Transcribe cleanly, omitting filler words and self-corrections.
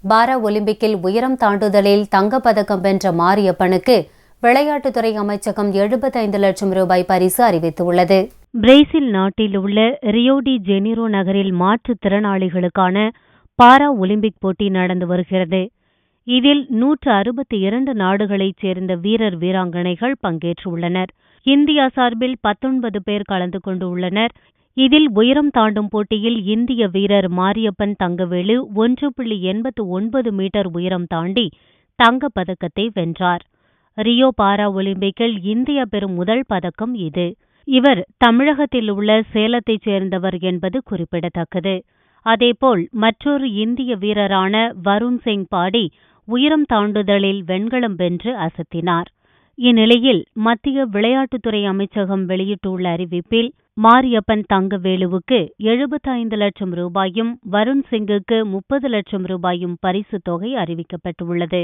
பாரா ஒலிம்பிக்கில் உயரம் தாண்டுதலில் தங்கப்பதக்கம் வென்ற மாரியப்பனுக்கு விளையாட்டுத்துறை அமைச்சகம் 75 லட்சம் ரூபாய் பரிசு அறிவித்துள்ளது. பிரேசில் நாட்டில் உள்ள ரியோ டி ஜெனிரோ நகரில் மாற்றுத்திறனாளிகளுக்கான பாரா ஒலிம்பிக் போட்டி நடந்து வருகிறது. இதில் 162 நாடுகளைச் சேர்ந்த வீரர் வீராங்கனைகள் பங்கேற்றுள்ளனர். இந்தியா சார்பில் 19 பேர் கலந்து கொண்டுள்ளனர். இதில் உயரம் தாண்டும் போட்டியில் இந்திய வீரர் மாரியப்பன் தங்கவேலு 1.89 மீட்டர் உயரம் தாண்டி தங்கப்பதக்கத்தை வென்றார். ரியோ பாரா ஒலிம்பிக்கில் இந்தியா பெறும் முதல் பதக்கம் இது. இவர் தமிழகத்தில் உள்ள சேலத்தைச் சேர்ந்தவர் என்பது குறிப்பிடத்தக்கது. அதேபோல் மற்றொரு இந்திய வீரரான வருண் சிங் பாடி உயரம் தாண்டுதலில் வெண்கலம் வென்று அசத்தினார். இந்நிலையில் மத்திய விளையாட்டுத்துறை அமைச்சகம் வெளியிட்டுள்ள அறிவிப்பில் மாரியப்பன் தங்கவேலுவுக்கு 75 லட்சம் ரூபாயும் வருண் சிங்குக்கு 30 லட்சம் ரூபாயும் பரிசுத் தொகை அறிவிக்கப்பட்டுள்ளது.